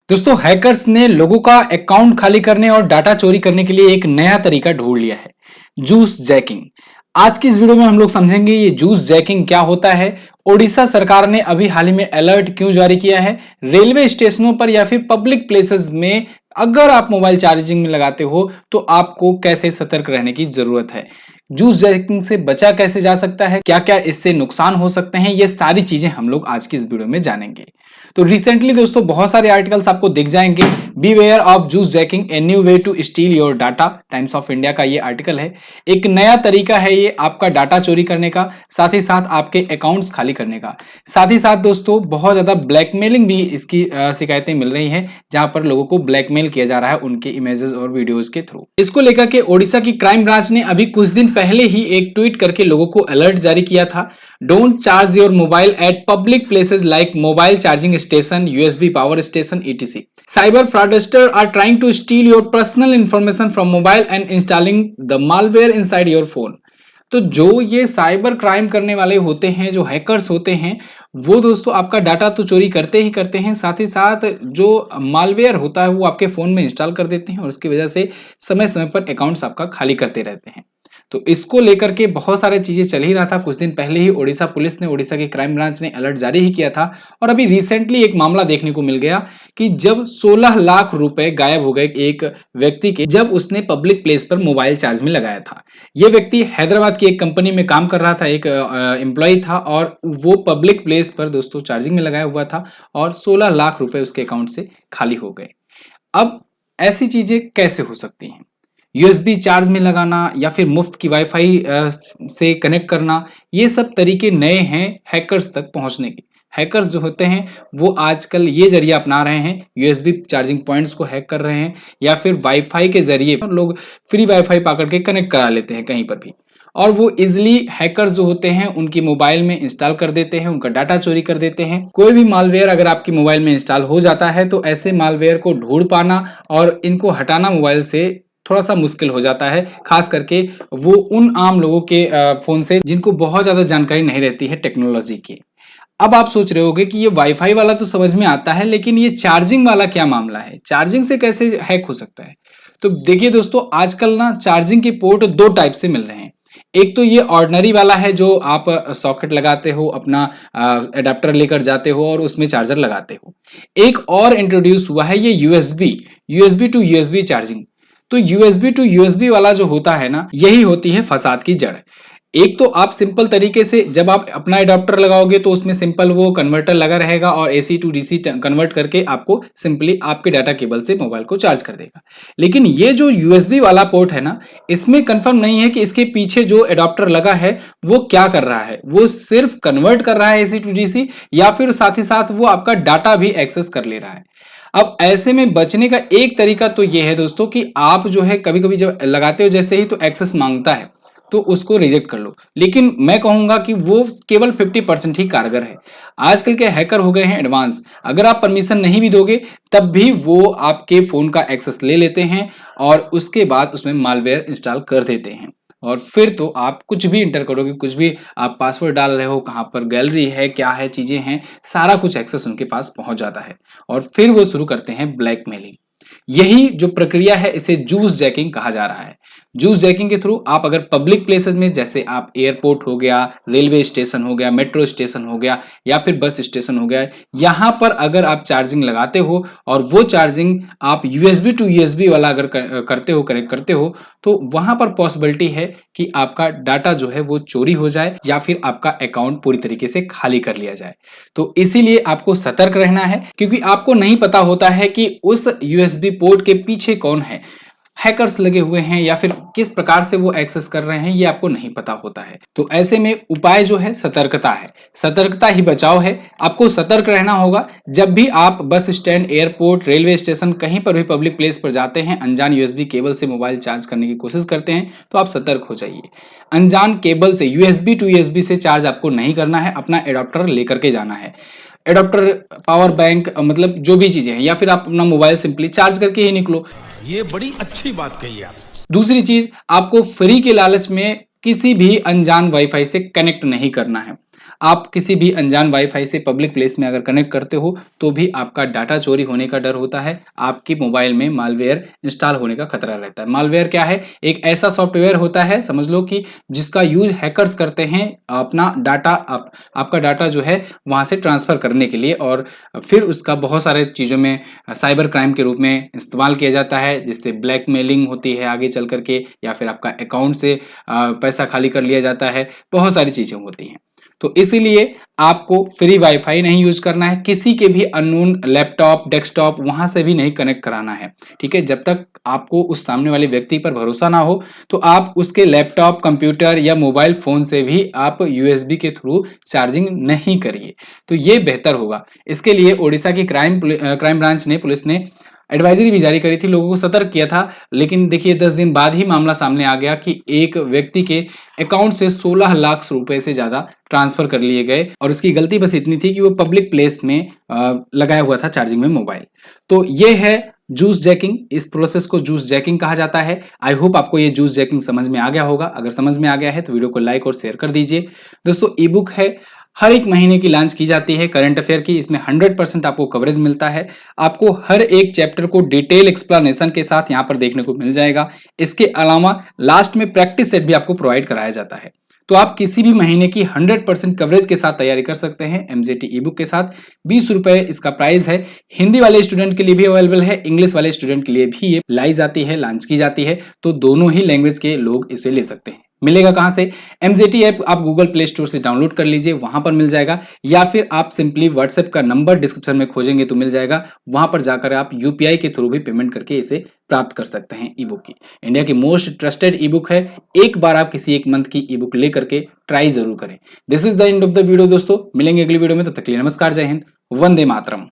दोस्तों हैकर्स ने लोगों का अकाउंट खाली करने और डाटा चोरी करने के लिए एक नया तरीका ढूंढ लिया है, जूस जैकिंग। आज की इस वीडियो में हम लोग समझेंगे ये जूस जैकिंग क्या होता है, ओडिशा सरकार ने अभी हाल ही में अलर्ट क्यों जारी किया है, रेलवे स्टेशनों पर या फिर पब्लिक प्लेसेस में अगर आप मोबाइल चार्जिंग में लगाते हो तो आपको कैसे सतर्क रहने की जरूरत है, जूस जैकिंग से बचा कैसे जा सकता है, क्या क्या इससे नुकसान हो सकते हैं, ये सारी चीजें हम लोग आज की इस वीडियो में जानेंगे। तो रिसेंटली दोस्तों बहुत सारे आर्टिकल्स आपको दिख जाएंगे, beware of juice jacking a new way to steal your data. Times of India का ये आर्टिकल है। एक नया तरीका है ये आपका डाटा चोरी करने का, साथ ही साथ आपके अकाउंट्स खाली करने का। साथ ही साथ दोस्तों बहुत ज्यादा ब्लैकमेलिंग भी इसकी शिकायतें मिल रही हैं, जहां पर लोगों को ब्लैकमेल किया जा रहा है उनके इमेजेस और वीडियोज के थ्रू। इसको लेकर के ओडिशा की क्राइम ब्रांच ने अभी कुछ दिन पहले ही एक ट्वीट करके लोगों को अलर्ट जारी किया था। Don't charge your mobile eight public places like mobile charging station, USB power station, etc. Cyber fraudsters are trying to steal your personal information from mobile and installing the malware inside your phone. तो जो ये cyber crime करने वाले होते हैं, जो hackers होते हैं, वो दोस्तों आपका डाटा तो चोरी करते ही करते हैं, साथ ही साथ जो मालवेयर होता है वो आपके फोन में इंस्टॉल कर देते हैं और उसकी वजह से समय समय पर अकाउंट्स आपका खाली करते रहते हैं। तो इसको लेकर के बहुत सारे चीजें चल ही रहा था। कुछ दिन पहले ही ओडिशा पुलिस ने, ओडिशा की क्राइम ब्रांच ने अलर्ट जारी ही किया था और अभी रिसेंटली एक मामला देखने को मिल गया कि जब 16 लाख रुपए गायब हो गए एक व्यक्ति के, जब उसने पब्लिक प्लेस पर मोबाइल चार्ज में लगाया था। यह व्यक्ति हैदराबाद की एक कंपनी में काम कर रहा था, एक एम्प्लॉय था और वो पब्लिक प्लेस पर दोस्तों चार्जिंग में लगाया हुआ था और 16 लाख रुपए उसके अकाउंट से खाली हो गए। अब ऐसी चीजें कैसे हो सकती हैं? यूएसबी चार्ज में लगाना या फिर मुफ्त की वाईफाई से कनेक्ट करना, ये सब तरीके नए हैं हैकर्स तक पहुंचने के। हैकर्स जो होते हैं वो आजकल ये जरिया अपना रहे हैं, यूएसबी चार्जिंग पॉइंट्स को हैक कर रहे हैं या फिर वाईफाई के जरिए लोग फ्री वाईफाई पकड़ के कनेक्ट करा लेते हैं कहीं पर भी, और वो इजिली हैकर्स जो होते हैं उनकी मोबाइल में इंस्टॉल कर देते हैं, उनका डाटा चोरी कर देते हैं। कोई भी मालवेयर अगर आपकी मोबाइल में इंस्टॉल हो जाता है तो ऐसे मालवेयर को ढूंढ पाना और इनको हटाना मोबाइल से थोड़ा सा मुश्किल हो जाता है, खास करके वो उन आम लोगों के फोन से जिनको बहुत ज्यादा जानकारी नहीं रहती है टेक्नोलॉजी की। अब आप सोच रहे होंगे कि ये वाईफाई वाला तो समझ में आता है, लेकिन ये चार्जिंग वाला क्या मामला है, चार्जिंग से कैसे हैक हो सकता है? तो देखिए दोस्तों, आजकल ना चार्जिंग के पोर्ट दो टाइप से मिल रहे हैं। एक तो ये ऑर्डिनरी वाला है जो आप सॉकेट लगाते हो, अपना अडेप्टर लेकर जाते हो और उसमें चार्जर लगाते हो। एक और इंट्रोड्यूस हुआ है ये यूएसबी टू यूएसबी चार्जिंग। तो यूएसबी टू यूएसबी वाला जो होता है ना, यही होती है फसाद की जड़। एक तो आप सिंपल तरीके से जब आप अपना अडॉप्टर लगाओगे तो उसमें सिंपल वो कन्वर्टर लगा रहेगा और एसी टू डीसी कन्वर्ट करके आपको सिंपली आपके डाटा केबल से मोबाइल को चार्ज कर देगा। लेकिन ये जो यूएसबी वाला पोर्ट है ना, इसमें कंफर्म नहीं है कि इसके पीछे जो अडॉप्टर लगा है वो क्या कर रहा है, वो सिर्फ कन्वर्ट कर रहा है एसी टू डीसी या फिर साथ ही साथ वो आपका डाटा भी एक्सेस कर ले रहा है। अब ऐसे में बचने का एक तरीका तो ये है दोस्तों कि आप जो है कभी कभी जब लगाते हो जैसे ही तो एक्सेस मांगता है तो उसको रिजेक्ट कर लो, लेकिन मैं कहूंगा कि वो केवल 50% ही कारगर है। आजकल के हैकर हो गए हैं एडवांस, अगर आप परमिशन नहीं भी दोगे तब भी वो आपके फोन का एक्सेस ले लेते हैं और उसके बाद उसमें मालवेयर इंस्टॉल कर देते हैं और फिर तो आप कुछ भी इंटर करोगे, कुछ भी आप पासवर्ड डाल रहे हो, कहाँ पर गैलरी है, क्या है, चीजें हैं, सारा कुछ एक्सेस उनके पास पहुंच जाता है और फिर वो शुरू करते हैं ब्लैकमेलिंग। यही जो प्रक्रिया है इसे जूस जैकिंग कहा जा रहा है। जूस जैकिंग के थ्रू आप अगर पब्लिक प्लेसेस में, जैसे आप एयरपोर्ट हो गया, रेलवे स्टेशन हो गया, मेट्रो स्टेशन हो गया या फिर बस स्टेशन हो गया, यहां पर अगर आप चार्जिंग लगाते हो और वो चार्जिंग आप यूएसबी टू यूएसबी वाला अगर करते हो, कनेक्ट करते हो, तो वहां पर पॉसिबिलिटी है कि आपका डाटा जो है वो चोरी हो जाए या फिर आपका अकाउंट पूरी तरीके से खाली कर लिया जाए। तो इसीलिए आपको सतर्क रहना है, क्योंकि आपको नहीं पता होता है कि उस यूएसबी पोर्ट के पीछे कौन है, हैकर्स लगे हुए हैं या फिर किस प्रकार से वो एक्सेस कर रहे हैं, ये आपको नहीं पता होता है। तो ऐसे में उपाय जो है सतर्कता है, सतर्कता ही बचाव है। आपको सतर्क रहना होगा। जब भी आप bus stand, airport, railway station, कहीं पर भी पब्लिक प्लेस पर जाते हैं, अनजान यूएसबी केबल से मोबाइल चार्ज करने की कोशिश करते हैं तो आप सतर्क हो जाइए। अनजान केबल से, यूएसबी टू यूएसबी से चार्ज आपको नहीं करना है, अपना एडाप्टर लेकर के जाना है। एडाप्टर, पावर बैंक, मतलब जो भी चीजें हैं, या फिर आप अपना मोबाइल सिंपली चार्ज करके ही निकलो। ये बड़ी अच्छी बात कही आप। दूसरी चीज, आपको फ्री के लालच में किसी भी अनजान वाईफाई से कनेक्ट नहीं करना है। आप किसी भी अनजान वाईफाई से पब्लिक प्लेस में अगर कनेक्ट करते हो तो भी आपका डाटा चोरी होने का डर होता है, आपके मोबाइल में मालवेयर इंस्टॉल होने का खतरा रहता है। मालवेयर क्या है? एक ऐसा सॉफ्टवेयर होता है, समझ लो कि जिसका यूज हैकर्स करते हैं अपना डाटा आपका डाटा जो है वहां से ट्रांसफर करने के लिए, और फिर उसका बहुत सारे चीजों में साइबर क्राइम के रूप में इस्तेमाल किया जाता है, जिससे ब्लैकमेलिंग होती है आगे चल करके, या फिर आपका अकाउंट से पैसा खाली कर लिया जाता है, बहुत सारी चीजें होती हैं। तो इसीलिए आपको फ्री वाईफाई नहीं यूज करना है, किसी के भी अननोन लैपटॉप डेस्कटॉप वहां से भी नहीं कनेक्ट कराना है। ठीक है, जब तक आपको उस सामने वाले व्यक्ति पर भरोसा ना हो तो आप उसके लैपटॉप कंप्यूटर या मोबाइल फोन से भी आप यूएसबी के थ्रू चार्जिंग नहीं करिए, तो ये बेहतर होगा। इसके लिए ओडिशा की क्राइम ब्रांच ने, पुलिस ने एडवाइजरी भी जारी करी थी, लोगों को सतर्क किया था। लेकिन देखिए 10 दिन बाद ही मामला सामने आ गया कि एक व्यक्ति के अकाउंट से 16 लाख रुपए से ज्यादा ट्रांसफर कर लिए गए, और उसकी गलती बस इतनी थी कि वो पब्लिक प्लेस में लगाया हुआ था चार्जिंग में मोबाइल। तो ये है जूस जैकिंग, इस प्रोसेस को जूस जैकिंग कहा जाता है। आई होप आपको ये जूस जैकिंग समझ में आ गया होगा। अगर समझ में आ गया है तो वीडियो को लाइक और शेयर कर दीजिए। दोस्तों, ई बुक है, हर एक महीने की लॉन्च की जाती है करंट अफेयर की, इसमें 100% आपको कवरेज मिलता है। आपको हर एक चैप्टर को डिटेल एक्सप्लेनेशन के साथ यहाँ पर देखने को मिल जाएगा। इसके अलावा लास्ट में प्रैक्टिस सेट भी आपको प्रोवाइड कराया जाता है। तो आप किसी भी महीने की 100% कवरेज के साथ तैयारी कर सकते हैं एमजेटी ई बुक के साथ। 20 रुपए इसका प्राइस है। हिंदी वाले स्टूडेंट के लिए भी अवेलेबल है, इंग्लिश वाले स्टूडेंट के लिए भी ये लाई जाती है, लॉन्च की जाती है, तो दोनों ही लैंग्वेज के लोग इसे ले सकते हैं। मिलेगा कहां से? एमजेटी ऐप आप गूगल प्ले स्टोर से डाउनलोड कर लीजिए, वहां पर मिल जाएगा, या फिर आप सिंपली व्हाट्सएप का नंबर डिस्क्रिप्शन में खोजेंगे तो मिल जाएगा, वहां पर जाकर आप यूपीआई के थ्रू भी पेमेंट करके इसे प्राप्त कर सकते हैं। ई बुक की इंडिया की मोस्ट ट्रस्टेड ई बुक है। एक बार आप किसी एक मंथ की ई बुक लेकर के ट्राई जरूर करें। This is the end of the video दोस्तों, मिलेंगे अगली वीडियो में, तब तक के लिए नमस्कार, जय हिंद, वंदे मातरम।